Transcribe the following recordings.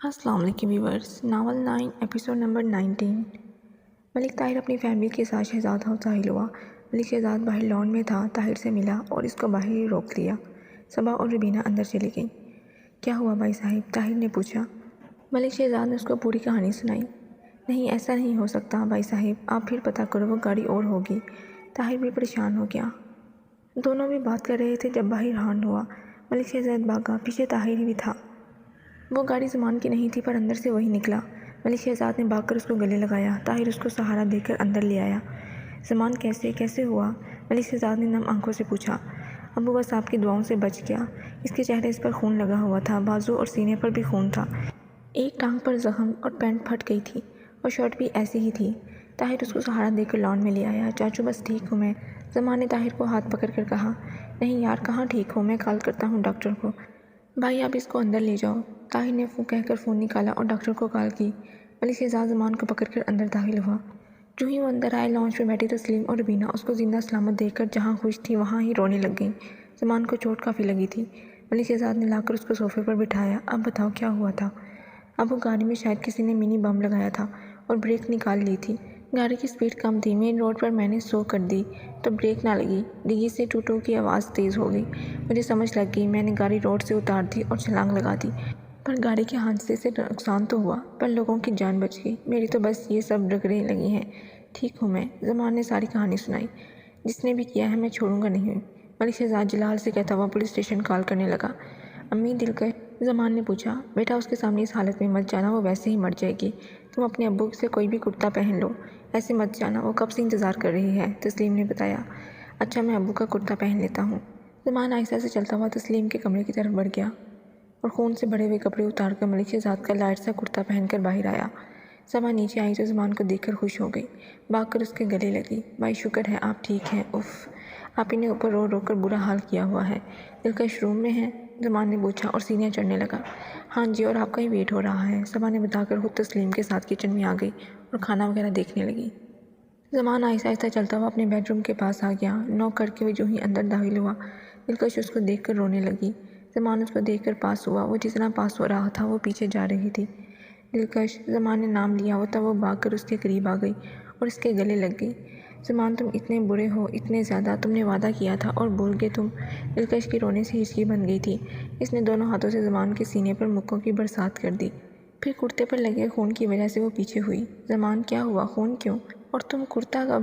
السلام علیکم viewers, novel 9 episode number 19۔ ملک طاہر اپنی فیملی کے ساتھ شہزاد اور ساحل ہوا۔ ملک شہزاد باہر لان میں تھا، طاہر سے ملا اور اس کو باہر ہی روک لیا۔ صبا اور ربینہ اندر چلی گئیں۔ کیا ہوا بھائی صاحب؟ طاہر نے پوچھا۔ ملک شہزاد نے اس کو پوری کہانی سنائی۔ نہیں، ایسا نہیں ہو سکتا بھائی صاحب، آپ پھر پتہ کرو، وہ گاڑی اور ہوگی۔ طاہر بھی پریشان ہو گیا۔ دونوں بھی بات کر رہے تھے جب باہر ہارن ہوا۔ ملک شہزاد بھاگا، پیچھے طاہر بھی تھا۔ وہ گاڑی زمان کی نہیں تھی پر اندر سے وہی نکلا۔ ملک شہزاد نے بھاگ کر اس کو گلے لگایا۔ طاہر اس کو سہارا دے کر اندر لے آیا۔ زمان کیسے ہوا؟ ملک شہزاد نے نم آنکھوں سے پوچھا۔ ابو بس آپ کی دعاؤں سے بچ گیا۔ اس کے چہرے پر خون لگا ہوا تھا، بازو اور سینے پر بھی خون تھا۔ ایک ٹانگ پر زخم اور پینٹ پھٹ گئی تھی اور شرٹ بھی ایسی ہی تھی۔ طاہر اس کو سہارا دے کر لان میں لے آیا۔ چاچو بس ٹھیک ہوں میں، زمان نے طاہر کو ہاتھ پکڑ کر کہا۔ نہیں یار، کہاں ٹھیک ہوں، میں کال کرتا ہوں ڈاکٹر کو۔ بھائی آپ اس کو اندر لے جاؤ۔ طاہر نے کہہ کر فون نکالا اور ڈاکٹر کو کال کی۔ ملک شہزاد زمان کو پکڑ کر اندر داخل ہوا۔ جو ہی وہ اندر آئے، لانچ پہ بیٹھی تسلیم اور ربینہ اس کو زندہ سلامت دیکھ کر جہاں خوش تھی وہاں ہی رونے لگ گئیں۔ زمان کو چوٹ کافی لگی تھی۔ ملک شہزاد نے لا کر اس کو صوفے پر بٹھایا۔ اب بتاؤ کیا ہوا تھا؟ اب وہ گاڑی میں شاید کسی نے منی بم لگایا تھا اور بریک نکال لی تھی۔ گاڑی کی سپیڈ کم تھی، مین روڈ پر میں نے سلو کر دی تو بریک نہ لگی، ڈگی سے ٹو کی آواز تیز ہو گئی۔ مجھے سمجھ لگ گئی، میں نے گاڑی روڈ سے اتار دی اور چھلانگ لگا دی۔ پر گاڑی کے حادثے سے نقصان تو ہوا پر لوگوں کی جان بچ گئی۔ میری تو بس یہ سب رگڑیں لگی ہیں، ٹھیک ہوں میں۔ زمان نے ساری کہانی سنائی۔ جس نے بھی کیا ہے میں چھوڑوں گا نہیں۔ ملک شہزاد جلال سے کہتا ہوا پولیس اسٹیشن کال کرنے لگا۔ امی دلکش؟ زمان نے پوچھا۔ بیٹا اس کے سامنے اس حالت میں مت جانا، وہ ویسے ہی مر جائے گی۔ تم اپنے ابو سے کوئی بھی کرتا پہن لو، ایسے مت جانا، وہ کب سے انتظار کر رہی ہے، تسلیم نے بتایا۔ اچھا میں ابو کا کرتا پہن لیتا ہوں۔ زمان آہستہ سے چلتا ہوا تسلیم کے کمرے کی طرف بڑھ گیا اور خون سے بھرے ہوئے کپڑے اتار کر ملک شہزاد کا لائٹ سا کرتا پہن کر باہر آیا۔ صبا نیچے آئی تو زمان کو دیکھ کر خوش ہو گئی، بھاگ کر اس کے گلے لگی۔ بھائی شکر ہے آپ ٹھیک ہیں۔ اف، آپ ہی نے اوپر رو رو کر برا حال کیا ہوا ہے۔ دلکش روم میں ہے؟ زمان نے پوچھا اور سینیاں چڑھنے لگا۔ ہاں جی، اور آپ کا ہی ویٹ ہو رہا ہے، صبا نے بتا کر خود تسلیم کے ساتھ کچن میں آ گئی اور کھانا وغیرہ دیکھنے لگی۔ زمان آہستہ آہستہ چلتا ہوا اپنے بیڈ روم کے پاس آ گیا۔ نوک کر کے وہ جو ہی اندر داخل ہوا، دلکش اس کو دیکھ کر رونے لگی۔ زمان اس کو دیکھ کر پاس ہوا، وہ جس طرح پاس ہو رہا تھا وہ پیچھے جا رہی تھی۔ دلکش، زمان نے نام لیا ہوتا وہ بھاگ کر اس کے قریب آ گئی اور اس کے گلے لگ گئی۔ زمان تم اتنے برے ہو، اتنے زیادہ، تم نے وعدہ کیا تھا اور بھول گئے تم۔ دلکش کی رونے سے ہچکی بن گئی تھی۔ اس نے دونوں ہاتھوں سے زمان کے سینے پر مکوں کی برسات کر دی، پھر کرتے پر لگے خون کی وجہ سے وہ پیچھے ہوئی۔ زمان کیا ہوا، خون کیوں؟ اور تم کرتا کب؟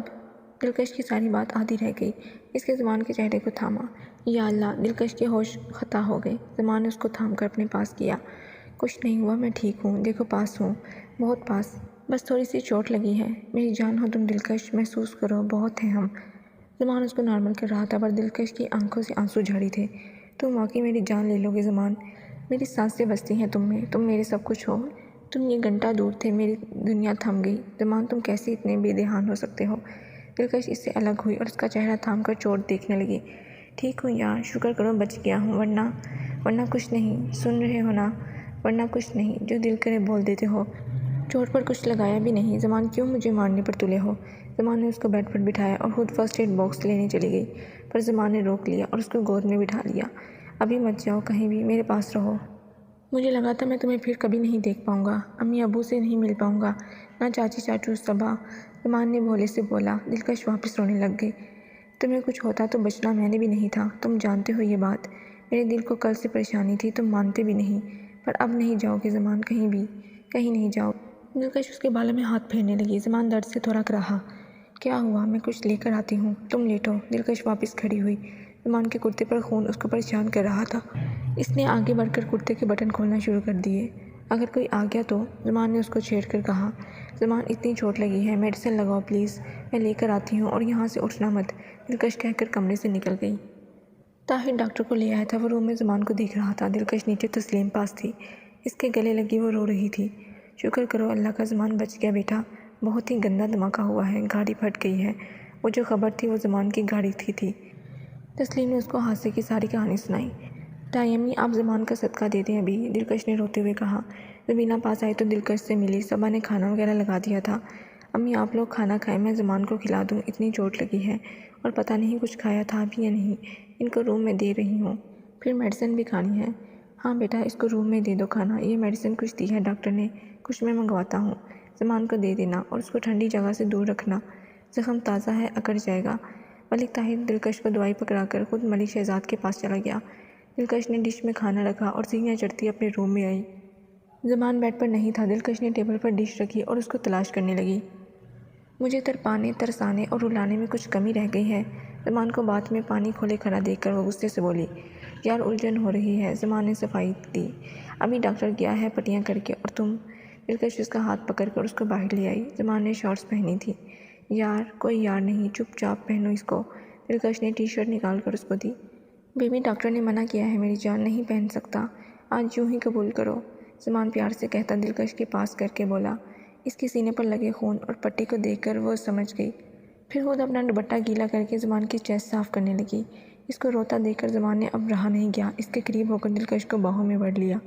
دلکش کی ساری بات آدھی رہ گئی۔ اس کے زمان کے چہرے کو تھاما۔ یا اللہ، دلکش کے ہوش خطا ہو گئے۔ زمان نے اس کو تھام کر اپنے پاس کیا۔ کچھ نہیں ہوا، میں ٹھیک ہوں، دیکھو پاس ہوں، بہت پاس، بس تھوڑی سی چوٹ لگی ہے۔ میری جان ہو تم دلکش، محسوس کرو، بہت ہیں ہم۔ زمان اس کو نارمل کر رہا تھا پر دلکش کی آنکھوں سے آنسو جھڑی تھے۔ تم واقعی میری جان لے لو گے زمان، میری سانسیں بستی ہیں تم میں، تم میرے سب کچھ ہو۔ تم یہ گھنٹہ دور تھے، میری دنیا تھم گئی۔ زمان تم کیسے اتنے بے دھیان ہو سکتے ہو؟ دلکش اس سے الگ ہوئی اور اس کا چہرہ تھام کر چوٹ دیکھنے لگی۔ ٹھیک ہوں یار، شکر کرو بچ گیا ہوں، ورنہ کچھ نہیں، سن رہے ہو نا، ورنہ کچھ نہیں، جو دل کرے بول دیتے ہو۔ چوٹ پر کچھ لگایا بھی نہیں۔ زمان کیوں مجھے مارنے پر تلے ہو؟ زمان نے اس کو بیڈ پر بٹھایا اور خود فرسٹ ایڈ باکس لینے چلی گئی، پر زمان نے روک لیا اور اس کو گود میں بٹھا لیا۔ ابھی مت جاؤ کہیں بھی، میرے پاس رہو۔ مجھے لگا تھا میں تمہیں پھر کبھی نہیں دیکھ پاؤں گا، امی ابو سے نہیں مل پاؤں گا، نہ چاچی چاچو صبا، زمان نے بھولے سے بولا۔ دلکش واپس رونے لگ گئی۔ تمہیں کچھ ہوتا تو بچنا میں نے بھی نہیں تھا، تم جانتے ہو یہ بات۔ میرے دل کو کل سے پریشانی تھی، تم مانتے بھی نہیں، پر اب نہیں جاؤ گے زمان، کہیں بھی، کہیں نہیں جاؤ۔ دلکش اس کے بالوں میں ہاتھ پھیرنے لگی۔ زمان درد سے تھورک رہا۔ کیا ہوا؟ میں کچھ لے کر آتی ہوں، تم لیٹو۔ دلکش واپس کھڑی ہوئی۔ زمان کے کرتے پر خون اس کو پریشان کر رہا تھا۔ اس نے آگے بڑھ کر کرتے کے بٹن کھولنا شروع کر دیے۔ اگر کوئی آ گیا تو؟ زمان نے اس کو چھیڑ کر کہا۔ زمان اتنی چوٹ لگی ہے، میڈیسن لگاؤ پلیز، میں لے کر آتی ہوں، اور یہاں سے اٹھنا مت، دلکش کہہ کر کمرے سے نکل گئی۔ طاہر ڈاکٹر کو لے آیا تھا، وہ روم میں زمان کو دیکھ رہا تھا۔ دلکش نیچے تسلیم پاس تھی، اس کے گلے لگی وہ رو رہی تھی۔ شکر کرو اللہ کا زمان بچ گیا بیٹا، بہت ہی گندا دھماکہ ہوا ہے، گاڑی پھٹ گئی ہے، وہ جو خبر تھی وہ زمان کی گاڑی کی تھی۔ تسلیم نے اس کو حادثے کی ساری کہانی سنائی۔ تائی امی آپ زمان کا صدقہ دے دیں ابھی، دلکش نے روتے ہوئے کہا۔ ربینہ پاس آئی تو دلکش سے ملی۔ صبا نے کھانا وغیرہ لگا دیا تھا۔ امی آپ لوگ کھانا کھائیں، میں زمان کو کھلا دوں، اتنی چوٹ لگی ہے اور پتہ نہیں کچھ کھایا تھا بھی یا نہیں، ان کو روم میں دے رہی ہوں، پھر میڈیسن بھی کھانی ہے۔ ہاں بیٹا، اس کو روم میں دے دو کھانا، یہ میڈیسن کچھ دی ہے ڈاکٹر نے، کچھ میں منگواتا ہوں۔ زمان کو دے دینا اور اس کو ٹھنڈی جگہ سے دور رکھنا، زخم تازہ ہے، اکڑ جائے گا۔ ملک طاہر دلکش کو دوائی پکڑا کر خود ملک شہزاد کے پاس چلا گیا۔ دلکش نے ڈش میں کھانا رکھا اور سیڑھیاں چڑھتی اپنے روم میں آئی۔ زمان بیڈ پر نہیں تھا۔ دلکش نے ٹیبل پر ڈش رکھی اور اس کو تلاش کرنے لگی۔ مجھے تڑپانے، ترسانے اور رلانے میں کچھ کمی رہ گئی ہے۔ زمان کو بات میں پانی کھولے کھڑا دیکھ کر وہ غصے سے بولی۔ یار الجھن ہو رہی ہے، زمان نے صفائی دی۔ ابھی ڈاکٹر گیا ہے پٹیاں کر کے، اور تم؟ دلکش اس کا ہاتھ پکڑ کر اس کو باہر لے آئی۔ زمان نے شارٹس پہنی تھی۔ یار کوئی یار نہیں، چپ چاپ پہنو اس کو۔ دلکش نے ٹی شرٹ نکال کر اس کو دی۔ بیبی ڈاکٹر نے منع کیا ہے میری جان، نہیں پہن سکتا، آج یوں ہی قبول کرو، زمان پیار سے کہتا دلکش کے پاس کر کے بولا۔ اس کے سینے پر لگے خون اور پٹی کو دیکھ کر وہ سمجھ گئی۔ پھر خود اپنا دوپٹہ گیلا کر کے زمان کی چیسٹ صاف کرنے لگی۔ اس کو روتا دیکھ کر زمان نے اب رہا نہیں گیا، اس کے قریب ہو کر دلکش کو باہوں میں بھر لیا۔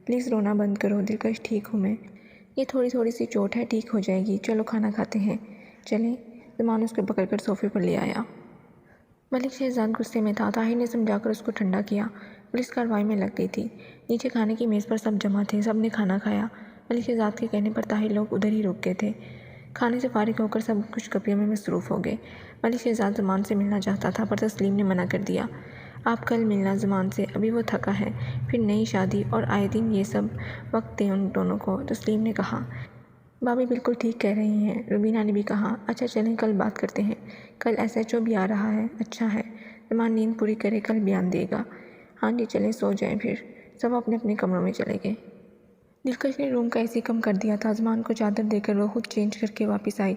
پلیز رونا بند کرو دلکش، ٹھیک ہوں میں، یہ تھوڑی سی چوٹ ہے، ٹھیک ہو جائے گی، چلو کھانا کھاتے ہیں، چلیں۔ زمان اس کو پکڑ کر صوفے پر لے آیا۔ ملک شہزاد غصے میں تھا۔ طاہر نے سمجھا کر اس کو ٹھنڈا کیا۔ پولیس کارروائی میں لگ گئی تھی۔ نیچے کھانے کی میز پر سب جمع تھے، سب نے کھانا کھایا۔ ملک شہزاد کے کہنے پر طاہر لوگ ادھر ہی رک گئے تھے۔ کھانے سے فارغ ہو کر سب کچھ گپیوں میں مصروف ہو گئے۔ ملک شہزاد زمان سے ملنا چاہتا تھا پر تسلیم نے منع کر دیا۔ آپ کل ملنا زمان سے، ابھی وہ تھکا ہے، پھر نئی شادی اور آئے دن یہ سب، وقت دیں ان دونوں کو، تسلیم نے کہا۔ بھابھی بالکل ٹھیک کہہ رہی ہیں، روبینہ نے بھی کہا۔ اچھا چلیں کل بات کرتے ہیں، کل SHO بھی آ رہا ہے، اچھا ہے، زمان نیند پوری کرے کل بیان دے گا۔ ہاں جی چلیں سو جائیں پھر، سب اپنے اپنے کمروں میں چلے گئے۔ دلکش نے روم کا AC کم کر دیا تھا۔ زمان کو چادر دے کر وہ خود چینج کر کے واپس آئی،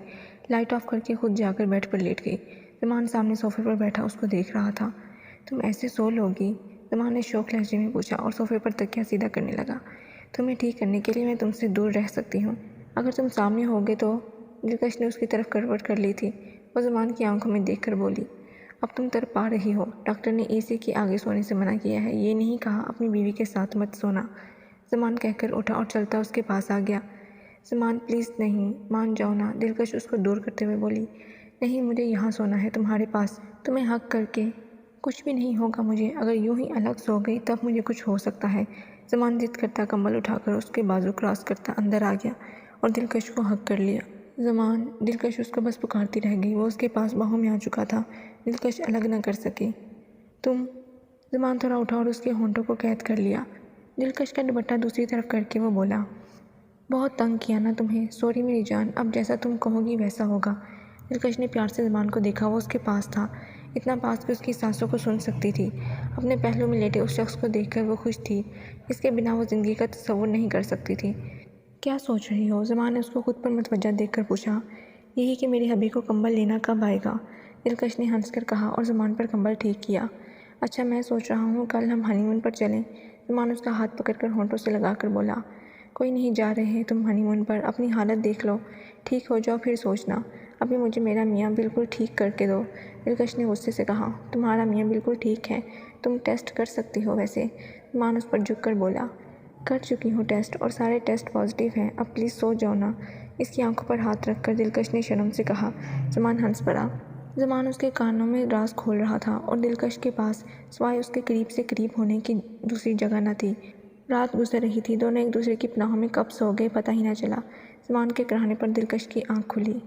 لائٹ آف کر کے خود جا کر بیڈ پر لیٹ گئی۔ زمان سامنے صوفے پر بیٹھا اس کو دیکھ رہا تھا۔ تم ایسے سو لوگی؟ زمان نے شوق لہجے میں پوچھا اور صوفے پر تکیہ سیدھا کرنے لگا۔ تمہیں ٹھیک کرنے کے لیے میں تم سے دور رہ سکتی ہوں، اگر تم سامنے ہوگے تو۔ دلکش نے اس کی طرف کروٹ کر لی تھی۔ وہ زمان کی آنکھوں میں دیکھ کر بولی۔ اب تم تڑپا رہی ہو، ڈاکٹر نے AC کے آگے سونے سے منع کیا ہے، یہ نہیں کہا اپنی بیوی کے ساتھ مت سونا، زمان کہہ کر اٹھا اور چلتا اس کے پاس آ گیا۔ زمان پلیز نہیں، مان جاؤ نا، دلکش اس کو دور کرتے ہوئے بولی۔ نہیں مجھے یہاں سونا ہے تمہارے پاس، تمہیں حق کر کے کچھ بھی نہیں ہوگا مجھے، اگر یوں ہی الگ سو گئی تب مجھے کچھ ہو سکتا ہے۔ زمان ضد کرتا کمبل اٹھا کر اس کے بازو کراس کرتا اندر آ گیا اور دلکش کو حق کر لیا۔ زمان، دلکش اس کو بس پکارتی رہ گئی، وہ اس کے پاس باہوں میں آ چکا تھا، دلکش الگ نہ کر سکی۔ تم؟ زمان تھوڑا اٹھا اور اس کے ہونٹوں کو قید کر لیا۔ دلکش کا دوپٹہ دوسری طرف کر کے وہ بولا۔ بہت تنگ کیا نا تمہیں، سوری میری جان، اب جیسا تم کہو گی ویسا ہوگا۔ دلکش نے پیار سے زمان کو دیکھا، وہ اس کے پاس تھا، اتنا پاس کہ اس کی سانسوں کو سن سکتی تھی۔ اپنے پہلو میں لیٹے اس شخص کو دیکھ کر وہ خوش تھی، اس کے بنا وہ زندگی کا تصور نہیں کر سکتی تھی۔ کیا سوچ رہی ہو؟ زمان نے اس کو خود پر متوجہ دیکھ کر پوچھا۔ یہی کہ میری حبی کو کمبل لینا کب آئے گا، دلکش نے ہنس کر کہا اور زمان پر کمبل ٹھیک کیا۔ اچھا میں سوچ رہا ہوں کل ہم ہنی مون پر چلیں، زمان اس کا ہاتھ پکڑ کر ہونٹوں سے لگا کر بولا۔ کوئی نہیں جا رہے تم ہنی مون پر، اپنی حالت دیکھ لو، ٹھیک ہو جاؤ پھر سوچنا، ابھی مجھے میرا میاں بالکل ٹھیک کر کے دو، دلکش نے غصے سے کہا۔ تمہارا میاں بالکل ٹھیک ہے، تم ٹیسٹ کر سکتی ہو ویسے، زمان اس پر جھک کر بولا۔ کر چکی ہوں ٹیسٹ اور سارے ٹیسٹ پازیٹیو ہیں، اب پلیز سو جاؤ نا، اس کی آنکھوں پر ہاتھ رکھ کر دلکش نے شرم سے کہا۔ زمان ہنس پڑا۔ زمان اس کے کانوں میں راز کھول رہا تھا اور دلکش کے پاس سوائے اس کے قریب سے قریب ہونے کی دوسری جگہ نہ تھی۔ رات گزر رہی تھی، دونوں ایک دوسرے کی پناہوں میں کب سو گئے پتہ ہی نہ چلا۔ زمان کے کراہنے پر دلکش کی آنکھ کھلی۔